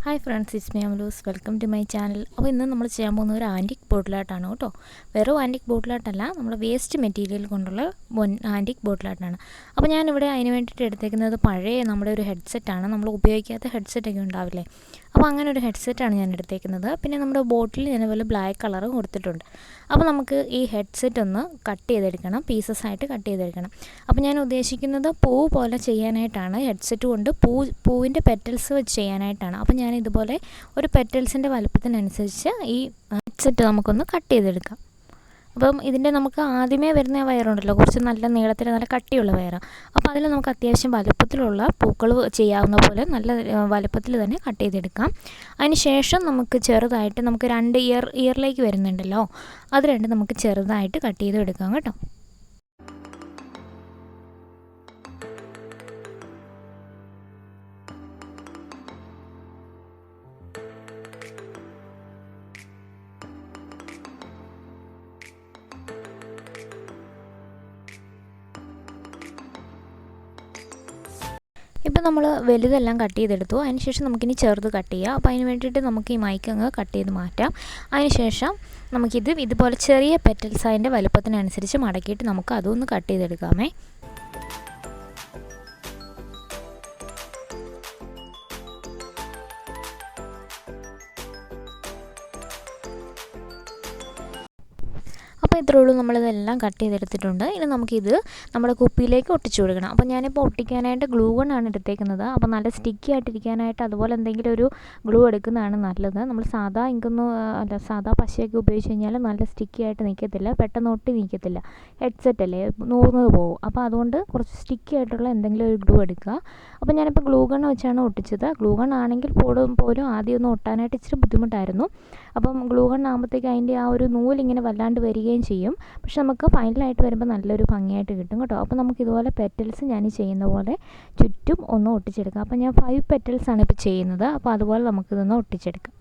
Hi friends, it's me Amaloos. Welcome to my channel. അപ്പോൾ ഇന്ന് നമ്മൾ ചെയ്യാൻ പോകുന്ന ഒരു ആൻറ്റിക് ബോട്ടിലായിട്ടാണ് കേട്ടോ. വെറും ആൻറ്റിക് ബോട്ടിലായിട്ടല്ല, നമ്മൾ വേസ്റ്റ് മെറ്റീരിയൽ കൊണ്ടുള്ള ആൻറ്റിക് ബോട്ടിലായിട്ടാണ്. അപ്പോൾ ഞാനിവിടെ അതിന് വേണ്ടിയിട്ട് എടുത്തേക്കുന്നത് പഴയ നമ്മുടെ ഒരു ഹെഡ്സെറ്റാണ്. നമ്മൾ ഉപയോഗിക്കാത്ത ഹെഡ്സെറ്റൊക്കെ ഉണ്ടാവില്ലേ, അപ്പോൾ അങ്ങനെ ഒരു ഹെഡ്സെറ്റാണ് ഞാൻ എടുത്തേക്കുന്നത്. പിന്നെ നമ്മുടെ ബോട്ടിൽ ഞാനതുപോലെ ബ്ലാക്ക് കളറും കൊടുത്തിട്ടുണ്ട്. അപ്പോൾ നമുക്ക് ഈ ഹെഡ്സെറ്റ് ഒന്ന് കട്ട് ചെയ്തെടുക്കണം, പീസസ് ആയിട്ട് കട്ട് ചെയ്തെടുക്കണം. അപ്പോൾ ഞാൻ ഉദ്ദേശിക്കുന്നത് പൂ പോലെ ചെയ്യാനായിട്ടാണ്. ഹെഡ്സെറ്റ് കൊണ്ട് പൂവിൻ്റെ പെറ്റൽസ് വെച്ച് ചെയ്യാനായിട്ടാണ്. അപ്പോൾ ഞാൻ ഇതുപോലെ ഒരു പെറ്റൽസിൻ്റെ വലുപ്പത്തിനനുസരിച്ച് ഈ ഹെഡ്സെറ്റ് നമുക്കൊന്ന് കട്ട് ചെയ്തെടുക്കാം. അപ്പം ഇതിൻ്റെ നമുക്ക് ആദ്യമേ വരുന്ന വയറുണ്ടല്ലോ, കുറച്ച് നല്ല നീളത്തിൽ നല്ല കട്ടിയുള്ള വയറാണ്. അപ്പോൾ അതിൽ നമുക്ക് അത്യാവശ്യം വലുപ്പത്തിലുള്ള പൂക്കൾ ചെയ്യാവുന്ന പോലെ നല്ല വലുപ്പത്തിൽ തന്നെ കട്ട് ചെയ്തെടുക്കാം. അതിന് ശേഷം നമുക്ക് ചെറുതായിട്ട് നമുക്ക് രണ്ട് ഇയറിലേക്ക് വരുന്നുണ്ടല്ലോ, അത് രണ്ട് നമുക്ക് ചെറുതായിട്ട് കട്ട് ചെയ്ത് എടുക്കാം കേട്ടോ. ഇപ്പോൾ നമ്മൾ വലുതെല്ലാം കട്ട് ചെയ്തെടുത്തു. അതിനുശേഷം നമുക്കിനി ചെറുത് കട്ട് ചെയ്യാം. അപ്പോൾ അതിന് വേണ്ടിയിട്ട് നമുക്ക് ഈ മൈക്ക് അങ്ങ് കട്ട് ചെയ്ത് മാറ്റാം. അതിനുശേഷം ഇതുപോലെ ചെറിയ പെറ്റൽസ് അതിൻ്റെ വലുപ്പത്തിനനുസരിച്ച് മടക്കിയിട്ട് നമുക്ക് അതൊന്ന് കട്ട് ചെയ്തെടുക്കാമേ. അപ്പോൾ ഇത്രയേ ഉള്ളൂ, നമ്മളിതെല്ലാം കട്ട് ചെയ്തെടുത്തിട്ടുണ്ട്. ഇനി നമുക്കിത് നമ്മുടെ കുപ്പിയിലേക്ക് ഒട്ടിച്ചു കൊടുക്കണം. അപ്പോൾ ഞാനിപ്പോൾ ഒട്ടിക്കാനായിട്ട് ഗ്ലൂ ഗണ്ണാണ് എടുത്തേക്കുന്നത്. അപ്പോൾ നല്ല സ്റ്റിക്കി ആയിട്ടിരിക്കാനായിട്ട് അതുപോലെ എന്തെങ്കിലും ഒരു ഗ്ലൂ എടുക്കുന്നതാണ് നല്ലത്. നമ്മൾ സാധാ പശയൊക്കെ ഉപയോഗിച്ച് കഴിഞ്ഞാൽ നല്ല സ്റ്റിക്കി ആയിട്ട് നിൽക്കത്തില്ല, പെട്ടെന്ന് ഒട്ടി നിൽക്കത്തില്ല. ഹെഡ്സെറ്റ് അല്ലേ, നൂർന്നത് പോകും. അപ്പോൾ അതുകൊണ്ട് കുറച്ച് സ്റ്റിക്കി ആയിട്ടുള്ള എന്തെങ്കിലും ഒരു ഗ്ലൂ എടുക്കുക. അപ്പോൾ ഞാനിപ്പോൾ ഗ്ലൂ ഗണ്ണ് വെച്ചാണ് ഒട്ടിച്ചത്. ഗ്ലൂ ഗണ്ണ് ആണെങ്കിൽ പോലും ആദ്യം ഒന്ന് ഒട്ടാനായിട്ട് ഇച്ചിരി ബുദ്ധിമുട്ടായിരുന്നു. അപ്പം ഗ്ലൂ ഗണ്ണാകുമ്പോഴത്തേക്ക് അതിൻ്റെ ആ ഒരു നൂലിങ്ങനെ വല്ലാണ്ട് വരികയും ചെയ്യും. പക്ഷെ നമുക്ക് ഫൈനലായിട്ട് വരുമ്പോൾ നല്ലൊരു ഭംഗിയായിട്ട് കിട്ടും കേട്ടോ. അപ്പോൾ നമുക്ക് ഇതുപോലെ പെറ്റൽസ് ഞാൻ ചെയ്യുന്ന പോലെ ചുറ്റും ഒന്ന് ഒട്ടിച്ചെടുക്കാം. അപ്പോൾ ഞാൻ 5 പെറ്റൽസാണ് ഇപ്പോൾ ചെയ്യുന്നത്. അപ്പോൾ അതുപോലെ നമുക്കിതൊന്ന് ഒട്ടിച്ചെടുക്കാം.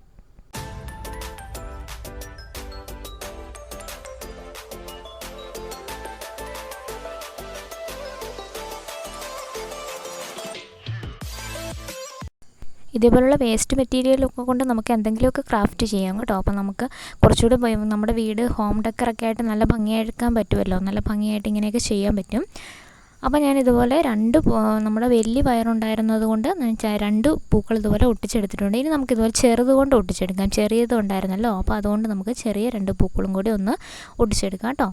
ഇതേപോലുള്ള വേസ്റ്റ് മെറ്റീരിയലൊക്കെ കൊണ്ട് നമുക്ക് എന്തെങ്കിലുമൊക്കെ ക്രാഫ്റ്റ് ചെയ്യാം കേട്ടോ. അപ്പോൾ നമുക്ക് കുറച്ചുകൂടി നമ്മുടെ വീട് ഹോം ഡെക്കറൊക്കെ ആയിട്ട് നല്ല ഭംഗിയാക്കാൻ പറ്റുമല്ലോ, നല്ല ഭംഗിയായിട്ട് ഇങ്ങനെയൊക്കെ ചെയ്യാൻ പറ്റും. അപ്പോൾ ഞാനിതുപോലെ നമ്മുടെ വലിയ വയറുണ്ടായിരുന്നത് കൊണ്ട് ഞാൻ 2 പൂക്കൾ ഇതുപോലെ ഒട്ടിച്ചെടുത്തിട്ടുണ്ട്. ഇനി നമുക്കിതുപോലെ ചെറുത് കൊണ്ട് ഒട്ടിച്ചെടുക്കാം. ചെറിയത് ഉണ്ടായിരുന്നല്ലോ, അപ്പോൾ അതുകൊണ്ട് നമുക്ക് ചെറിയ 2 പൂക്കളും കൂടി ഒന്ന് ഒട്ടിച്ചെടുക്കാം കേട്ടോ.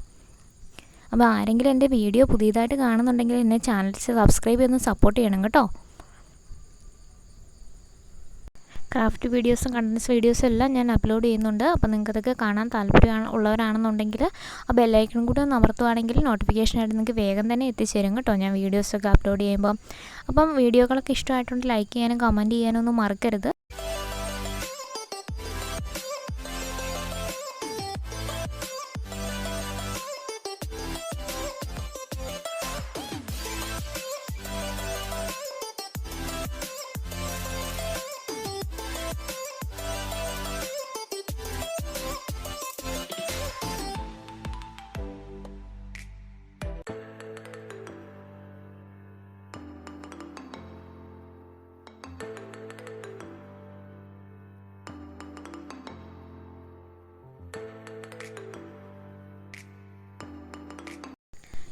അപ്പോൾ ആരെങ്കിലും എൻ്റെ വീഡിയോ പുതിയതായിട്ട് കാണുന്നുണ്ടെങ്കിൽ എന്നെ ചാനൽ സബ്സ്ക്രൈബ് ചെയ്തൊന്ന് സപ്പോർട്ട് ചെയ്യണം കേട്ടോ. ക്രാഫ്റ്റ് വീഡിയോസും കണ്ടൻസ് വീഡിയോസും എല്ലാം ഞാൻ അപ്ലോഡ് ചെയ്യുന്നുണ്ട്. അപ്പോൾ നിങ്ങൾക്കതൊക്കെ കാണാൻ ഉള്ളവരാണെന്നുണ്ടെങ്കിൽ ആ ബെല്ലൈക്കണും കൂടി ഒന്ന് അമർത്തുവാണെങ്കിൽ നോട്ടിഫിക്കേഷനായിട്ട് നിങ്ങൾക്ക് വേഗം തന്നെ എത്തിച്ചേരും കേട്ടോ, ഞാൻ വീഡിയോസൊക്കെ അപ്ലോഡ് ചെയ്യുമ്പോൾ. അപ്പം വീഡിയോകളൊക്കെ ഇഷ്ടമായിട്ടുണ്ട് ലൈക്ക് ചെയ്യാനും കമൻറ്റ് ചെയ്യാനും ഒന്നും മറക്കരുത്.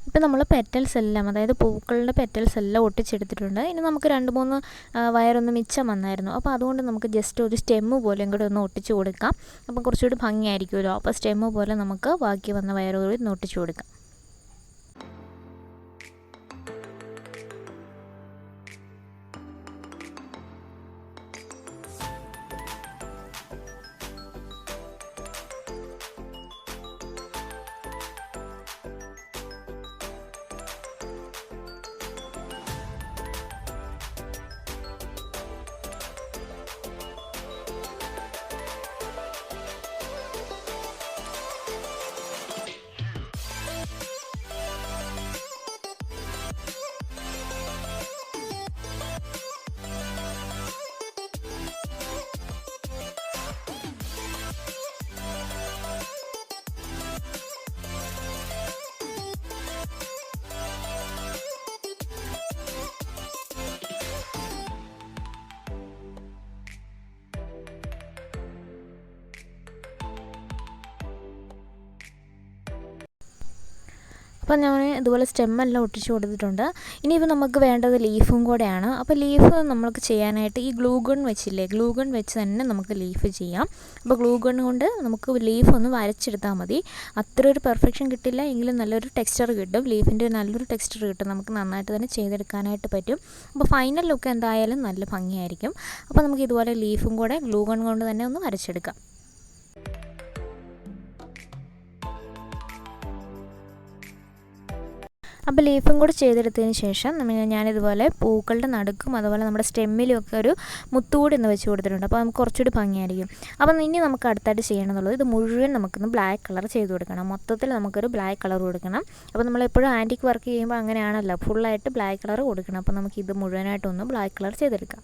ഇപ്പോൾ നമ്മൾ പെറ്റൽസ് എല്ലാം, അതായത് പൂക്കളുടെ പെറ്റൽസ് എല്ലാം ഒട്ടിച്ചെടുത്തിട്ടുണ്ട്. ഇനി നമുക്ക് 2-3 വയറൊന്ന് മിച്ചം വന്നായിരുന്നു. അപ്പോൾ അതുകൊണ്ട് നമുക്ക് ജസ്റ്റ് ഒരു സ്റ്റെമ്മ് പോലെ കൂടെ ഒന്ന് ഒട്ടിച്ച് കൊടുക്കാം. അപ്പോൾ കുറച്ചുകൂടി ഭംഗിയായിരിക്കുമല്ലോ. അപ്പോൾ സ്റ്റെമ്മ് പോലെ നമുക്ക് ബാക്കി വന്ന വയറുകൂടി ഒന്ന് ഒട്ടിച്ച് കൊടുക്കാം. അപ്പോൾ ഞാൻ ഇതുപോലെ സ്റ്റെമ്മെല്ലാം ഒട്ടിച്ച് കൊടുത്തിട്ടുണ്ട്. ഇനിയിപ്പോൾ നമുക്ക് വേണ്ടത് ലീഫും കൂടെയാണ്. അപ്പോൾ ലീഫ് നമുക്ക് ചെയ്യാനായിട്ട് ഈ ഗ്ലൂ ഗൺ വെച്ചില്ലേ, ഗ്ലൂ ഗൺ വെച്ച് തന്നെ നമുക്ക് ലീഫ് ചെയ്യാം. അപ്പോൾ ഗ്ലൂ ഗൺ കൊണ്ട് നമുക്ക് ലീഫ് ഒന്ന് വരച്ചെടുത്താൽ മതി. അത്ര ഒരു പെർഫെക്ഷൻ കിട്ടില്ല എങ്കിലും നല്ലൊരു ടെക്സ്ചർ കിട്ടും, ലീഫിൻ്റെ നല്ലൊരു ടെക്സ്ചർ കിട്ടും, നമുക്ക് നന്നായിട്ട് തന്നെ ചെയ്തെടുക്കാനായിട്ട് പറ്റും. അപ്പോൾ ഫൈനൽ ലുക്ക് എന്തായാലും നല്ല ഭംഗിയായിരിക്കും. അപ്പോൾ നമുക്ക് ഇതുപോലെ ലീഫും കൂടെ ഗ്ലൂ ഗൺ കൊണ്ട് തന്നെ ഒന്ന് വരച്ചെടുക്കാം. അപ്പോൾ ലീഫും കൂടെ ചെയ്തെടുത്തതിന് ശേഷം ഞാനിതുപോലെ പൂക്കളുടെ നടുക്കും അതുപോലെ നമ്മുടെ സ്റ്റെമ്മിലും ഒക്കെ ഒരു മുത്തുകൂടി ഒന്ന് വെച്ച് കൊടുത്തിട്ടുണ്ട്. അപ്പോൾ നമുക്ക് കുറച്ചുകൂടി ഭംഗിയായിരിക്കും. അപ്പോൾ ഇനി നമുക്ക് അടുത്തായിട്ട് ചെയ്യണമെന്നുള്ളത് ഇത് മുഴുവൻ നമുക്കൊന്ന് ബ്ലാക്ക് കളർ ചെയ്ത് കൊടുക്കണം. മൊത്തത്തിൽ നമുക്കൊരു ബ്ലാക്ക് കളർ കൊടുക്കണം. അപ്പോൾ നമ്മളെപ്പോഴും ആൻറ്റിക് വർക്ക് ചെയ്യുമ്പോൾ അങ്ങനെയാണല്ലോ, ഫുള്ളായിട്ട് ബ്ലാക്ക് കളർ കൊടുക്കണം. അപ്പോൾ നമുക്കിത് മുഴുവനായിട്ടൊന്ന് ബ്ലാക്ക് കളർ ചെയ്തെടുക്കാം.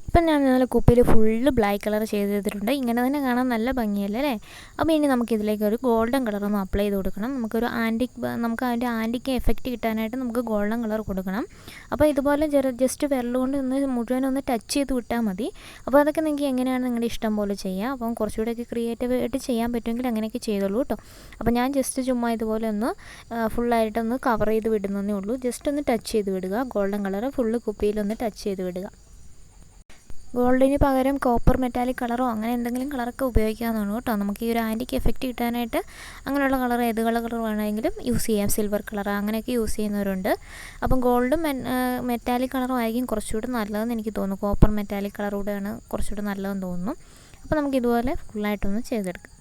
ഇപ്പം ഞാൻ നല്ല കുപ്പിയിൽ ഫുള്ള് ബ്ലാക്ക് കളർ ചെയ്തിട്ടുണ്ട്. ഇങ്ങനെ തന്നെ കാണാൻ നല്ല ഭംഗിയല്ലേ അല്ലേ? അപ്പോൾ ഇനി നമുക്കിതിലേക്ക് ഒരു ഗോൾഡൻ കളറൊന്ന് അപ്ലൈ ചെയ്ത് കൊടുക്കണം. നമുക്ക് അതിൻ്റെ ആൻറ്റിക് എഫക്റ്റ് കിട്ടാനായിട്ട് നമുക്ക് ഗോൾഡൻ കളർ കൊടുക്കണം. അപ്പോൾ ഇതുപോലെ ജസ്റ്റ് വിരലുകൊണ്ട് മുഴുവനൊന്ന് ടച്ച് ചെയ്ത് വിട്ടാൽ മതി. അപ്പോൾ അതൊക്കെ നിങ്ങൾക്ക് എങ്ങനെയാണ് നിങ്ങളുടെ ഇഷ്ടം പോലെ ചെയ്യാം. അപ്പം കുറച്ചുകൂടെയൊക്കെ ക്രിയേറ്റീവായിട്ട് ചെയ്യാൻ പറ്റുമെങ്കിൽ അങ്ങനെയൊക്കെ ചെയ്തോളൂ കേട്ടോ. അപ്പോൾ ഞാൻ ജസ്റ്റ് ചുമ്മാ ഇതുപോലെ ഒന്ന് ഫുള്ളായിട്ടൊന്ന് കവർ ചെയ്ത് വിടുന്നതേ ഉള്ളൂ. ജസ്റ്റ് ഒന്ന് ടച്ച് ചെയ്ത് വിടുക. ഗോൾഡൻ കളർ ഫുള്ള് കുപ്പിയിലൊന്ന് ടച്ച് ചെയ്ത് വിടുക. ഗോൾഡിന് പകരം കോപ്പർ മെറ്റാലിക് കളറോ അങ്ങനെ എന്തെങ്കിലും കളറൊക്കെ ഉപയോഗിക്കാവുന്നതാണ് കേട്ടോ. നമുക്ക് ഈ ഒരു ആൻറ്റിക് എഫക്റ്റ് കിട്ടാനായിട്ട് അങ്ങനെയുള്ള കളർ ഏത് കളർ വേണമെങ്കിലും യൂസ് ചെയ്യാം. സിൽവർ കളർ അങ്ങനെയൊക്കെ യൂസ് ചെയ്യുന്നവരുണ്ട്. അപ്പം ഗോൾഡും മെറ്റാലിക് കളറും ആയിരിക്കും കുറച്ചുകൂടി നല്ലതെന്ന് എനിക്ക് തോന്നുന്നു. കോപ്പർ മെറ്റാലിക് കളറൂടെയാണ് കുറച്ചുകൂടി നല്ലതെന്ന് തോന്നുന്നു. അപ്പോൾ നമുക്കിതുപോലെ ഫുള്ളായിട്ടൊന്ന് ചെയ്തെടുക്കാം.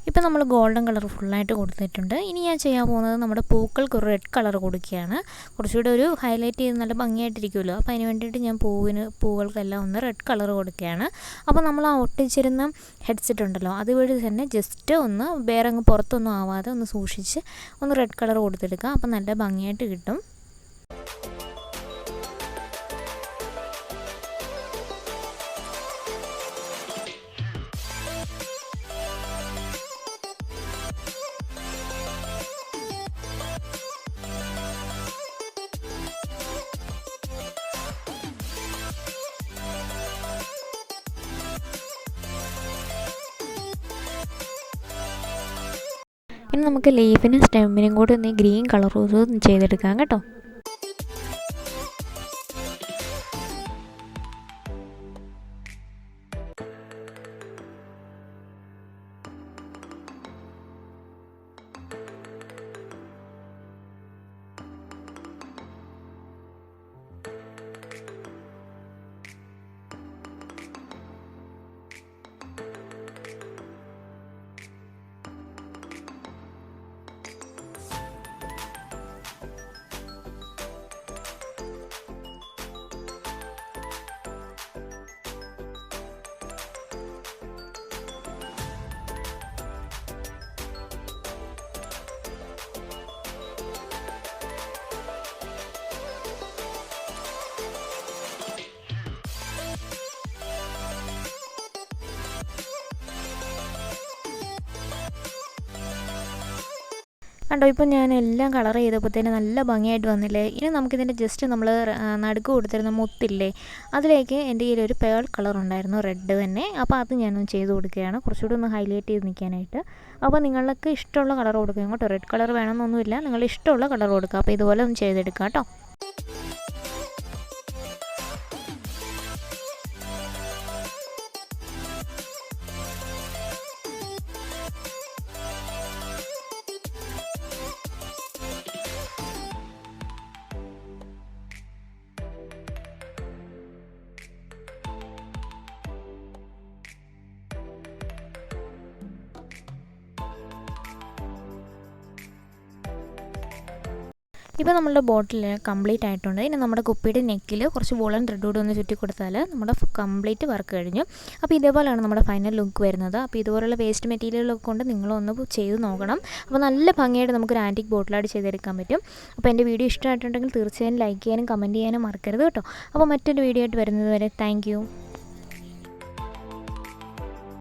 ഇപ്പോൾ നമ്മൾ ഗോൾഡൻ കളർ ഫുള്ളായിട്ട് കൊടുത്തിട്ടുണ്ട്. ഇനി ഞാൻ ചെയ്യാൻ പോകുന്നത് നമ്മുടെ പൂക്കൾക്ക് ഒരു റെഡ് കളർ കൊടുക്കുകയാണ്. കുറച്ചുകൂടി ഒരു ഹൈലൈറ്റ് ചെയ്ത് നല്ല ഭംഗിയായിട്ടിരിക്കുമല്ലോ. അപ്പോൾ അതിന് വേണ്ടിയിട്ട് ഞാൻ പൂക്കൾക്കെല്ലാം ഒന്ന് റെഡ് കളർ കൊടുക്കുകയാണ്. അപ്പോൾ നമ്മൾ ആ ഒട്ടിച്ചിരുന്ന ഹെഡ്സെറ്റ് ഉണ്ടല്ലോ, അതുവഴി തന്നെ ജസ്റ്റ് ഒന്ന് വേറെ അങ്ങ് പുറത്തൊന്നും ആവാതെ ഒന്ന് സൂക്ഷിച്ച് ഒന്ന് റെഡ് കളർ കൊടുത്തെടുക്കുക. അപ്പോൾ നല്ല ഭംഗിയായിട്ട് കിട്ടും. ഇനി നമുക്ക് ലീഫിനും സ്റ്റെമ്മിനും കൂടി ഒന്ന് ഗ്രീൻ കളർ ചെയ്തെടുക്കാം കേട്ടോ. കണ്ടോ, ഇപ്പം ഞാൻ എല്ലാം കളർ ചെയ്തപ്പോഴത്തേന് നല്ല ഭംഗിയായിട്ട് വന്നില്ലേ. ഇനി നമുക്കിതിൻ്റെ ജസ്റ്റ് നമ്മൾ നടുക്ക് കൊടുത്തിരുന്ന മുത്തില്ലേ, അതിലേക്ക് എൻ്റെ കയ്യിലൊരു പേൾ കളർ ഉണ്ടായിരുന്നു, റെഡ് തന്നെ. അപ്പോൾ അത് ഞാനൊന്ന് ചെയ്ത് കൊടുക്കുകയാണ്, കുറച്ചുകൂടി ഒന്ന് ഹൈലൈറ്റ് ചെയ്ത് നിൽക്കാനായിട്ട്. അപ്പോൾ നിങ്ങൾക്ക് ഇഷ്ടമുള്ള കളർ കൊടുക്കുക കേട്ടോ. റെഡ് കളർ വേണമെന്നൊന്നുമില്ല, നിങ്ങളുടെ ഇഷ്ടമുള്ള കളർ കൊടുക്കുക. അപ്പോൾ ഇതുപോലെ ഒന്ന് ചെയ്തെടുക്കാം കേട്ടോ. ഇപ്പോൾ നമ്മുടെ ബോട്ടിൽ കംപ്ലീറ്റ് ആയിട്ടുണ്ട്. ഇനി നമ്മുടെ കുപ്പിയുടെ നെക്കിൽ കുറച്ച് വൂളൻ ത്രെഡ് കൂടി ഒന്ന് ചുറ്റി കൊടുത്താൽ നമ്മുടെ കംപ്ലീറ്റ് വർക്ക് കഴിഞ്ഞു. അപ്പോൾ ഇതേപോലെയാണ് നമ്മുടെ ഫൈനൽ ലുക്ക് വരുന്നത്. അപ്പോൾ ഇതുപോലുള്ള വേസ്റ്റ് മെറ്റീരിയലൊക്കെ കൊണ്ട് നിങ്ങളൊന്ന് ചെയ്ത് നോക്കണം. അപ്പോൾ നല്ല ഭംഗിയായിട്ട് നമുക്കൊരു ആൻറ്റിക് ബോട്ടിൽ ആർട്ട് ചെയ്തെടുക്കാൻ പറ്റും. അപ്പോൾ എൻ്റെ വീഡിയോ ഇഷ്ടമായിട്ടുണ്ടെങ്കിൽ തീർച്ചയായും ലൈക്ക് ചെയ്യാനും കമൻറ്റ് ചെയ്യാനും മറക്കരുത് കേട്ടോ. അപ്പോൾ മറ്റൊരു വീഡിയോ ആയിട്ട് വരുന്നത് വരെ താങ്ക് യു.